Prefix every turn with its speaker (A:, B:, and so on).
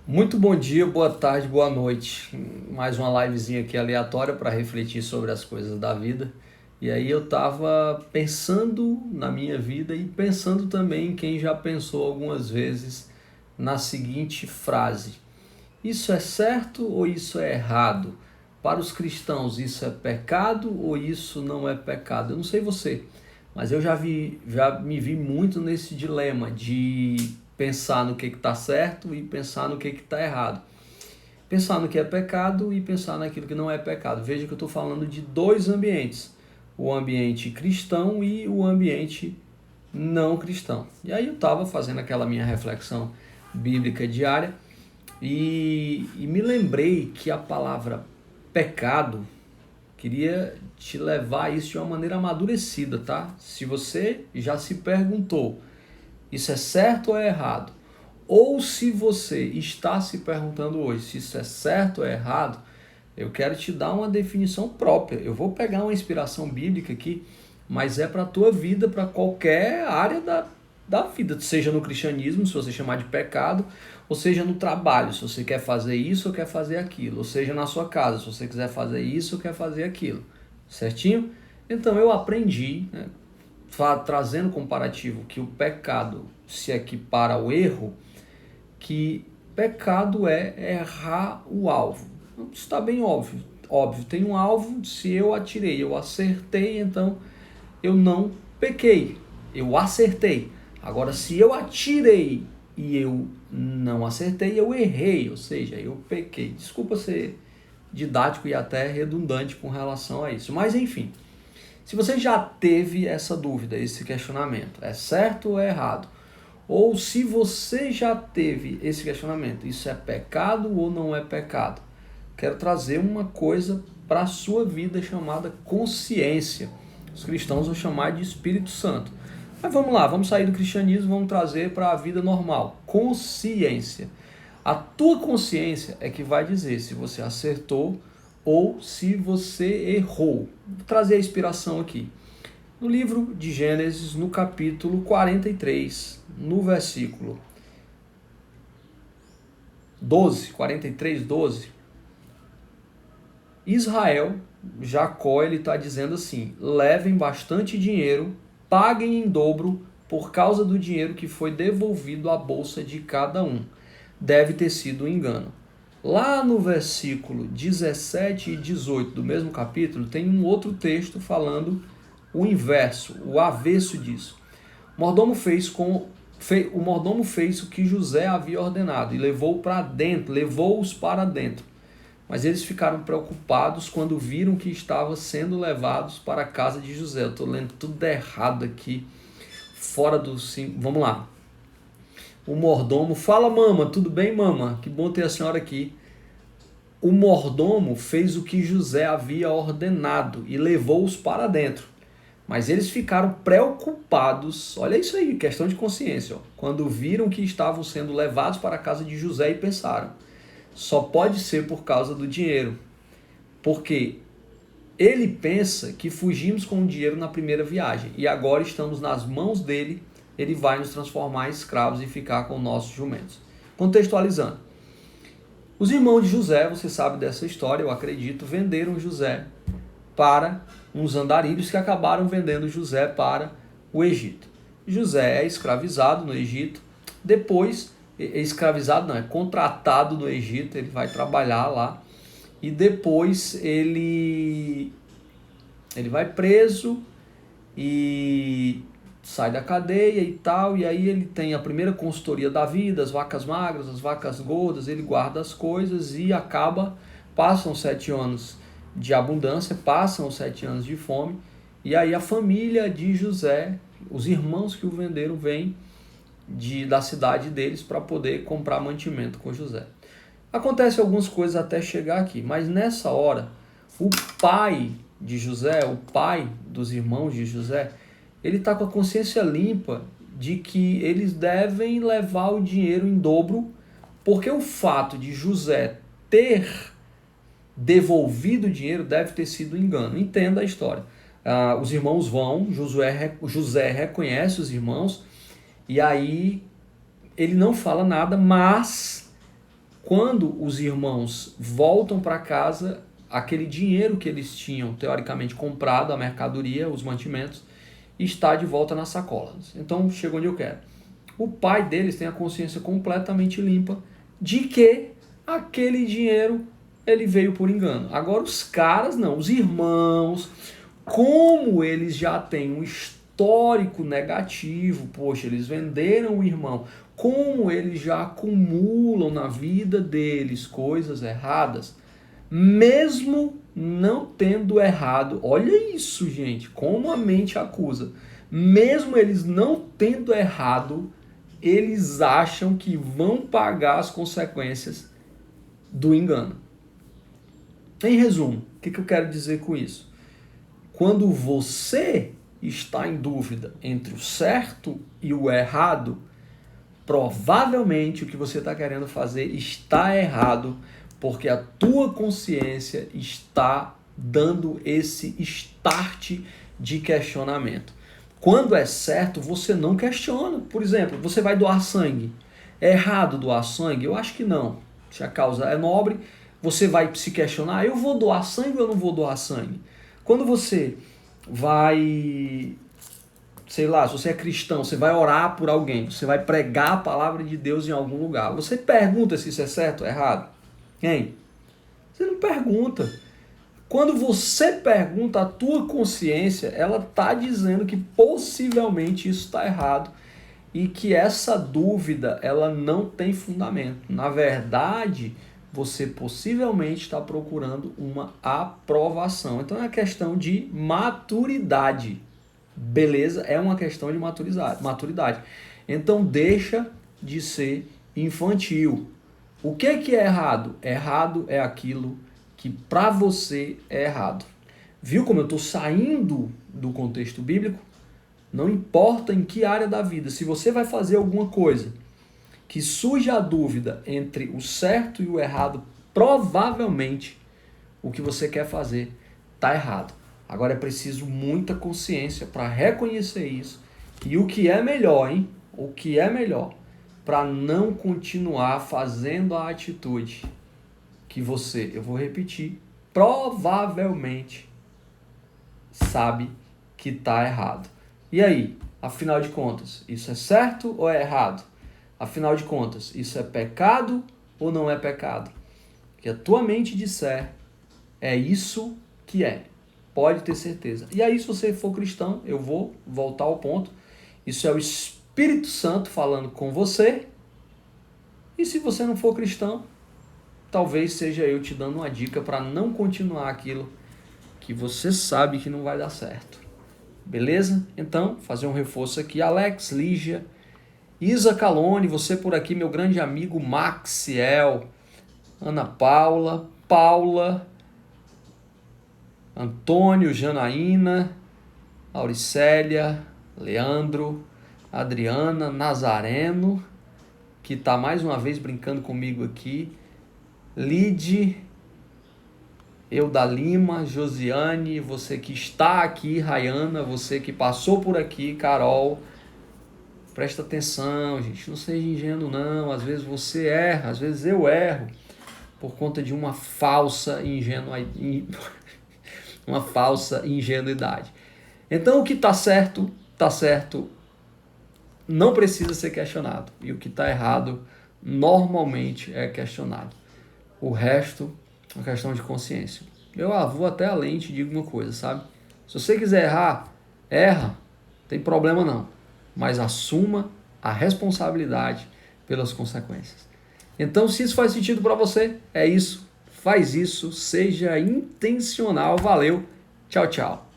A: Muito bom dia, boa tarde, boa noite. Mais uma livezinha aqui aleatória para refletir sobre as coisas da vida. E aí eu tava pensando na minha vida e pensando também em quem já pensou algumas vezes na seguinte frase: isso é certo ou isso é errado? Para os cristãos, isso é pecado ou isso não é pecado? Eu não sei você, mas eu já me vi muito nesse dilema de pensar no que está certo e pensar no que está errado. Pensar no que é pecado e pensar naquilo que não é pecado. Veja que eu estou falando de dois ambientes: o ambiente cristão e o ambiente não cristão. E aí eu estava fazendo aquela minha reflexão bíblica diária e me lembrei que a palavra pecado queria te levar a isso de uma maneira amadurecida, tá? Se você já se perguntou, isso é certo ou é errado? Ou se você está se perguntando hoje se isso é certo ou é errado, eu quero te dar uma definição própria. Eu vou pegar uma inspiração bíblica aqui, mas é para a tua vida, para qualquer área da vida, seja no cristianismo, se você chamar de pecado, ou seja no trabalho, se você quer fazer isso ou quer fazer aquilo, ou seja na sua casa, se você quiser fazer isso ou quer fazer aquilo, certinho? Então eu aprendi, né, trazendo comparativo que o pecado se equipara ao erro, que pecado é errar o alvo. Isso está bem óbvio. Óbvio, tem um alvo, se eu atirei, eu acertei, então eu não pequei, eu acertei. Agora, se eu atirei e eu não acertei, eu errei, ou seja, eu pequei. Desculpa ser didático e até redundante com relação a isso, mas enfim. Se você já teve essa dúvida, esse questionamento, é certo ou é errado? Ou se você já teve esse questionamento, isso é pecado ou não é pecado? Quero trazer uma coisa para a sua vida chamada consciência. Os cristãos vão chamar de Espírito Santo. Mas vamos lá, vamos sair do cristianismo, vamos trazer para a vida normal. Consciência. A tua consciência é que vai dizer se você acertou ou se você errou. Vou trazer a inspiração aqui. No livro de Gênesis, no capítulo 43, no versículo 12, 43, 12, Israel, Jacó, ele está dizendo assim: levem bastante dinheiro, paguem em dobro por causa do dinheiro que foi devolvido à bolsa de cada um. Deve ter sido um engano. Lá no versículo 17 e 18 do mesmo capítulo, tem um outro texto falando o inverso, o avesso disso. O mordomo fez o que José havia ordenado e levou-os para dentro. Mas eles ficaram preocupados quando viram que estavam sendo levados para a casa de José. Eu estou lendo tudo errado aqui, fora do... Vamos lá. O mordomo, fala mama, tudo bem mama? Que bom ter a senhora aqui. O mordomo fez o que José havia ordenado e levou-os para dentro. Mas eles ficaram preocupados, olha isso aí, questão de consciência, ó, quando viram que estavam sendo levados para a casa de José e pensaram: só pode ser por causa do dinheiro, porque ele pensa que fugimos com o dinheiro na primeira viagem e agora estamos nas mãos dele, ele vai nos transformar em escravos e ficar com nossos jumentos. Contextualizando, os irmãos de José, você sabe dessa história, eu acredito, venderam José para uns andarilhos que acabaram vendendo José para o Egito. José é escravizado no Egito, depois escravizado não, é contratado no Egito, ele vai trabalhar lá e depois ele vai preso e sai da cadeia e tal, e aí ele tem a primeira consultoria da vida, as vacas magras, as vacas gordas, ele guarda as coisas e passam 7 anos de abundância, passam os 7 anos de fome, e aí a família de José, os irmãos que o venderam, vêm da cidade deles para poder comprar mantimento com José. Acontece algumas coisas até chegar aqui, mas nessa hora, o pai de José, o pai dos irmãos de José, ele está com a consciência limpa de que eles devem levar o dinheiro em dobro, porque o fato de José ter devolvido o dinheiro deve ter sido um engano. Entenda a história. Os irmãos vão, José reconhece os irmãos, e aí ele não fala nada, mas quando os irmãos voltam para casa, aquele dinheiro que eles tinham, teoricamente, comprado, a mercadoria, os mantimentos, está de volta nas sacolas. Então, chega onde eu quero. O pai deles tem a consciência completamente limpa de que aquele dinheiro ele veio por engano. Agora, os caras não, os irmãos, como eles já têm um histórico negativo, poxa, eles venderam o irmão, como eles já acumulam na vida deles coisas erradas, mesmo não tendo errado, olha isso, gente, como a mente acusa, mesmo eles não tendo errado, eles acham que vão pagar as consequências do engano. Em resumo, o que eu quero dizer com isso? Quando você está em dúvida entre o certo e o errado, provavelmente o que você está querendo fazer está errado, porque a tua consciência está dando esse start de questionamento. Quando é certo, você não questiona. Por exemplo, você vai doar sangue. É errado doar sangue? Eu acho que não. Se a causa é nobre, você vai se questionar, eu vou doar sangue ou eu não vou doar sangue? Quando você vai, sei lá, se você é cristão, você vai orar por alguém, você vai pregar a palavra de Deus em algum lugar, você pergunta se isso é certo ou errado? Hein? Você não pergunta. Quando você pergunta, a tua consciência, ela está dizendo que possivelmente isso está errado e que essa dúvida ela não tem fundamento. Na verdade, você possivelmente está procurando uma aprovação. Então é uma questão de maturidade. Beleza? É uma questão de maturidade. Então deixa de ser infantil. O que é errado? Errado é aquilo que para você é errado. Viu como eu estou saindo do contexto bíblico? Não importa em que área da vida, se você vai fazer alguma coisa que surge a dúvida entre o certo e o errado, provavelmente o que você quer fazer está errado. Agora é preciso muita consciência para reconhecer isso. E o que é melhor, hein? O que é melhor para não continuar fazendo a atitude que você, eu vou repetir, provavelmente sabe que está errado. E aí, afinal de contas, isso é certo ou é errado? Afinal de contas, isso é pecado ou não é pecado? O que a tua mente disser, é isso que é. Pode ter certeza. E aí, se você for cristão, eu vou voltar ao ponto. Isso é o Espírito Santo falando com você. E se você não for cristão, talvez seja eu te dando uma dica para não continuar aquilo que você sabe que não vai dar certo. Beleza? Então, fazer um reforço aqui. Alex, Lígia, Isa Calone, você por aqui, meu grande amigo Maxiel, Ana Paula, Antônio, Janaína, Auricélia, Leandro, Adriana, Nazareno, que está mais uma vez brincando comigo aqui, Lide, Euda Lima, Josiane, você que está aqui, Rayana, você que passou por aqui, Carol, presta atenção, gente, não seja ingênuo não, às vezes você erra, às vezes eu erro, por conta de uma falsa ingenuidade. Então o que está certo, não precisa ser questionado, e o que está errado, normalmente é questionado. O resto é uma questão de consciência. Eu vou até além e te digo uma coisa, sabe? Se você quiser errar, erra, não tem problema não. Mas assuma a responsabilidade pelas consequências. Então, se isso faz sentido para você, é isso. Faz isso, seja intencional. Valeu, tchau, tchau.